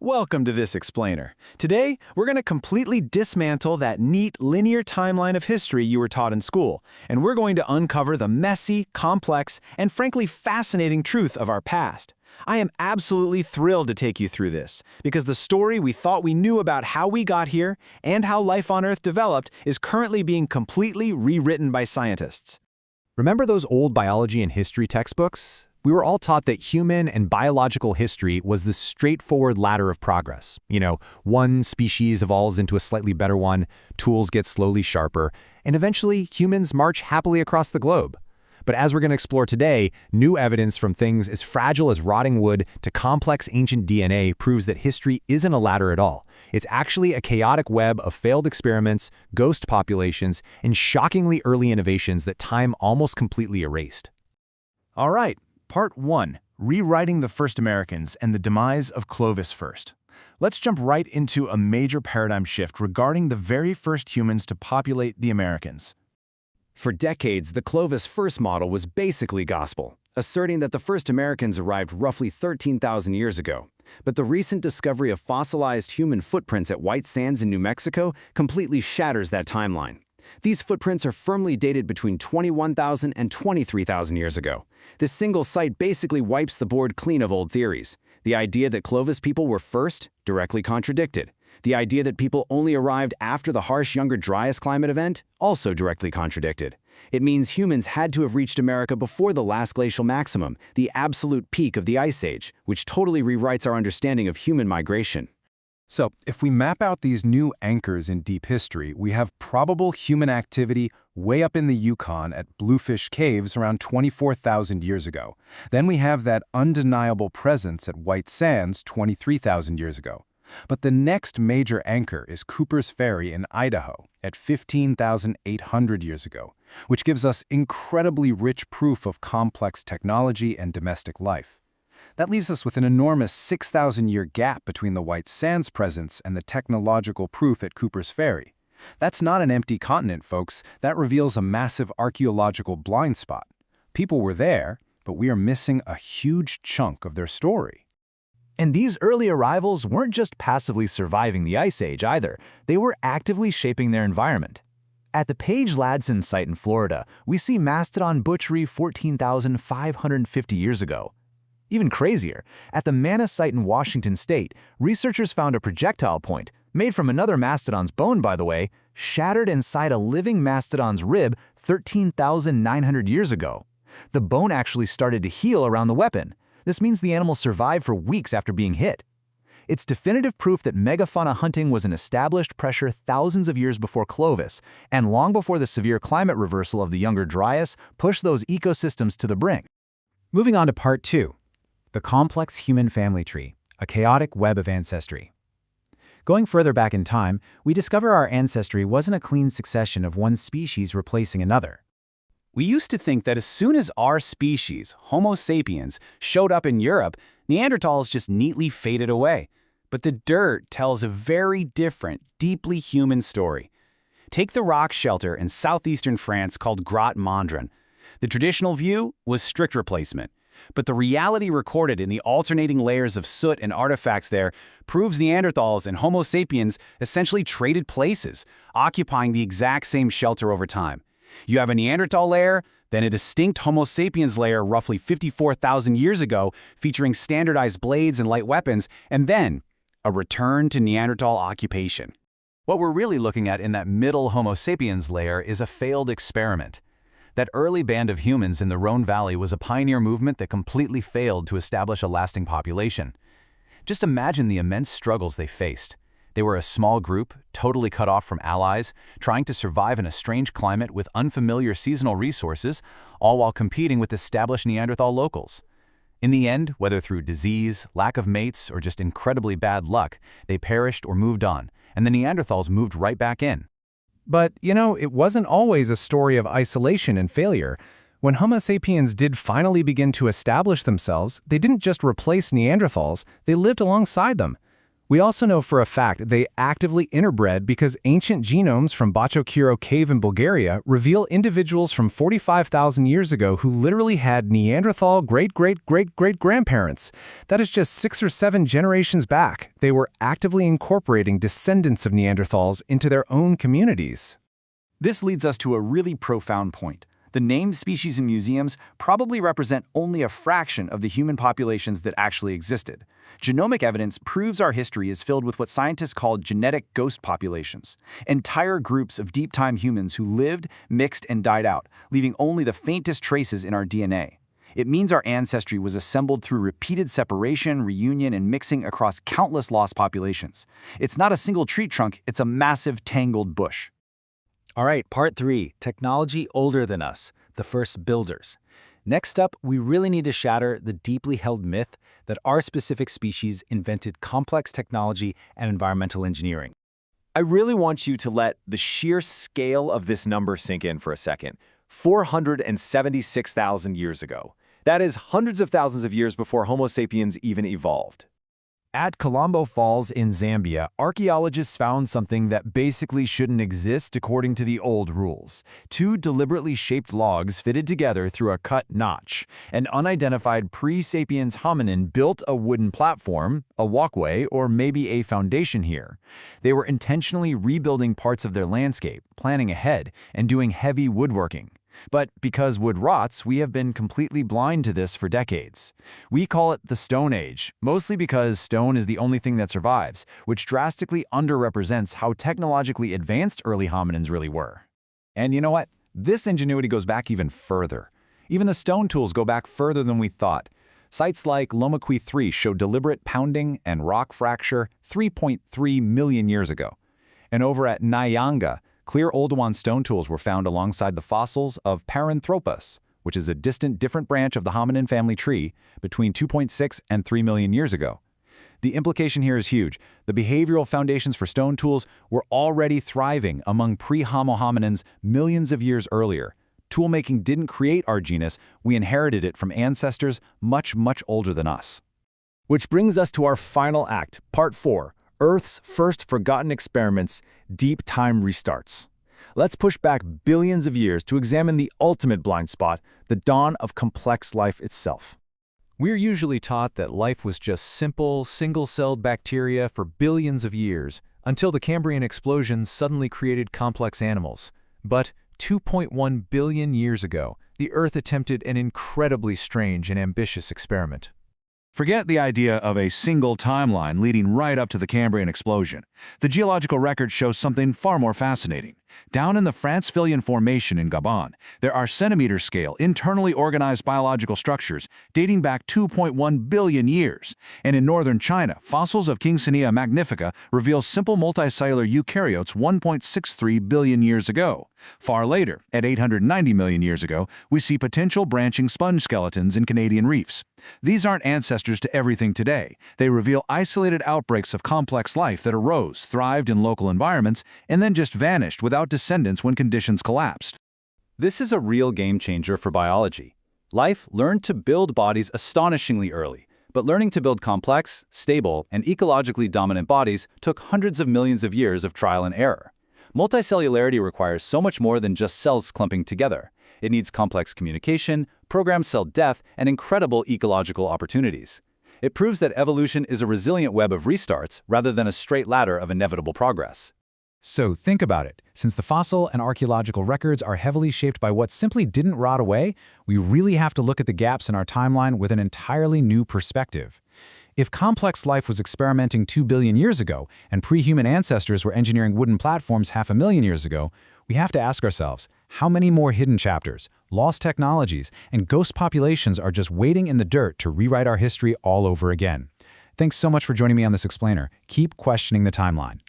Welcome to This Explainer. Today, we're going to completely dismantle that neat linear timeline of history you were taught in school, and we're going to uncover the messy, complex, and frankly fascinating truth of our past. I am absolutely thrilled to take you through this, because the story we thought we knew about how we got here and how life on Earth developed is currently being completely rewritten by scientists. Remember those old biology and history textbooks? We were all taught that human and biological history was this straightforward ladder of progress. One species evolves into a slightly better one, tools get slowly sharper, and eventually humans march happily across the globe. But as we're going to explore today, new evidence from things as fragile as rotting wood to complex ancient DNA proves that history isn't a ladder at all. It's actually a chaotic web of failed experiments, ghost populations, and shockingly early innovations that time almost completely erased. All right, Part 1, Rewriting the First Americans and the Demise of Clovis First. Let's jump right into a major paradigm shift regarding the very first humans to populate the Americans. For decades, the Clovis First model was basically gospel, asserting that the first Americans arrived roughly 13,000 years ago. But the recent discovery of fossilized human footprints at White Sands in New Mexico completely shatters that timeline. These footprints are firmly dated between 21,000 and 23,000 years ago. This single site basically wipes the board clean of old theories. The idea that Clovis people were first, directly contradicted. The idea that people only arrived after the harsh Younger Dryas climate event, also directly contradicted. It means humans had to have reached America before the last glacial maximum, the absolute peak of the Ice Age, which totally rewrites our understanding of human migration. So, if we map out these new anchors in deep history, we have probable human activity way up in the Yukon at Bluefish Caves around 24,000 years ago. Then we have that undeniable presence at White Sands 23,000 years ago. But the next major anchor is Cooper's Ferry in Idaho at 15,800 years ago, which gives us incredibly rich proof of complex technology and domestic life. That leaves us with an enormous 6,000-year gap between the White Sands presence and the technological proof at Cooper's Ferry. That's not an empty continent, folks. That reveals a massive archaeological blind spot. People were there, but we are missing a huge chunk of their story. And these early arrivals weren't just passively surviving the Ice Age either, they were actively shaping their environment. At the Page-Ladson site in Florida, we see mastodon butchery 14,550 years ago. Even crazier, at the Mana site in Washington state, researchers found a projectile point, made from another mastodon's bone by the way, shattered inside a living mastodon's rib 13,900 years ago. The bone actually started to heal around the weapon. This means the animal survived for weeks after being hit. It's definitive proof that megafauna hunting was an established pressure thousands of years before Clovis, and long before the severe climate reversal of the Younger Dryas pushed those ecosystems to the brink. Moving on to Part 2, the complex human family tree, a chaotic web of ancestry. Going further back in time, we discover our ancestry wasn't a clean succession of one species replacing another. We used to think that as soon as our species, Homo sapiens, showed up in Europe, Neanderthals just neatly faded away. But the dirt tells a very different, deeply human story. Take the rock shelter in southeastern France called Grotte Mondrian. The traditional view was strict replacement. But the reality recorded in the alternating layers of soot and artifacts there proves Neanderthals and Homo sapiens essentially traded places, occupying the exact same shelter over time. You have a Neanderthal layer, then a distinct Homo sapiens layer roughly 54,000 years ago featuring standardized blades and light weapons, and then a return to Neanderthal occupation. What we're really looking at in that middle Homo sapiens layer is a failed experiment. That early band of humans in the Rhone Valley was a pioneer movement that completely failed to establish a lasting population. Just imagine the immense struggles they faced. They were a small group, totally cut off from allies, trying to survive in a strange climate with unfamiliar seasonal resources, all while competing with established Neanderthal locals. In the end, whether through disease, lack of mates, or just incredibly bad luck, they perished or moved on, and the Neanderthals moved right back in. But, it wasn't always a story of isolation and failure. When Homo sapiens did finally begin to establish themselves, they didn't just replace Neanderthals, they lived alongside them. We also know for a fact they actively interbred because ancient genomes from Bachokiro Cave in Bulgaria reveal individuals from 45,000 years ago who literally had Neanderthal great-great-great-great-grandparents. That is just 6 or 7 generations back. They were actively incorporating descendants of Neanderthals into their own communities. This leads us to a really profound point. The named species in museums probably represent only a fraction of the human populations that actually existed. Genomic evidence proves our history is filled with what scientists call genetic ghost populations, entire groups of deep-time humans who lived, mixed, and died out, leaving only the faintest traces in our DNA. It means our ancestry was assembled through repeated separation, reunion, and mixing across countless lost populations. It's not a single tree trunk, it's a massive, tangled bush. All right, part 3, technology older than us, the first builders. Next up, we really need to shatter the deeply held myth that our specific species invented complex technology and environmental engineering. I really want you to let the sheer scale of this number sink in for a second. 476,000 years ago. That is hundreds of thousands of years before Homo sapiens even evolved. At Colombo Falls in Zambia, archaeologists found something that basically shouldn't exist according to the old rules. 2 deliberately shaped logs fitted together through a cut notch. An unidentified pre-sapiens hominin built a wooden platform, a walkway, or maybe a foundation here. They were intentionally rebuilding parts of their landscape, planning ahead, and doing heavy woodworking. But because wood rots, we have been completely blind to this for decades. We call it the Stone Age, mostly because stone is the only thing that survives, which drastically underrepresents how technologically advanced early hominins really were. And you know what? This ingenuity goes back even further. Even the stone tools go back further than we thought. Sites like Loma Cui 3 show deliberate pounding and rock fracture 3.3 million years ago. And over at Nyanga, clear Oldowan stone tools were found alongside the fossils of Paranthropus, which is a distant different branch of the hominin family tree between 2.6 and 3 million years ago. The implication here is huge. The behavioral foundations for stone tools were already thriving among pre-Homo hominins millions of years earlier. Toolmaking didn't create our genus, we inherited it from ancestors much, much older than us. Which brings us to our final act, part 4. Earth's first forgotten experiments, deep time restarts. Let's push back billions of years to examine the ultimate blind spot, the dawn of complex life itself. We're usually taught that life was just simple, single-celled bacteria for billions of years, until the Cambrian explosion suddenly created complex animals. But 2.1 billion years ago, the Earth attempted an incredibly strange and ambitious experiment. Forget the idea of a single timeline leading right up to the Cambrian explosion. The geological record shows something far more fascinating. Down in the Franz-Filien Formation in Gabon, there are centimeter-scale, internally organized biological structures dating back 2.1 billion years. And in northern China, fossils of Kingsania magnifica reveal simple multicellular eukaryotes 1.63 billion years ago. Far later, at 890 million years ago, we see potential branching sponge skeletons in Canadian reefs. These aren't ancestors to everything today. They reveal isolated outbreaks of complex life that arose, thrived in local environments, and then just vanished without descendants when conditions collapsed. This is a real game changer for biology. Life learned to build bodies astonishingly early, but learning to build complex, stable, and ecologically dominant bodies took hundreds of millions of years of trial and error. Multicellularity requires so much more than just cells clumping together. It needs complex communication, programmed cell death, and incredible ecological opportunities. It proves that evolution is a resilient web of restarts rather than a straight ladder of inevitable progress. So think about it. Since the fossil and archaeological records are heavily shaped by what simply didn't rot away, we really have to look at the gaps in our timeline with an entirely new perspective. If complex life was experimenting 2 billion years ago and pre-human ancestors were engineering wooden platforms 500,000 years ago, we have to ask ourselves, how many more hidden chapters, lost technologies, and ghost populations are just waiting in the dirt to rewrite our history all over again? Thanks so much for joining me on this explainer. Keep questioning the timeline.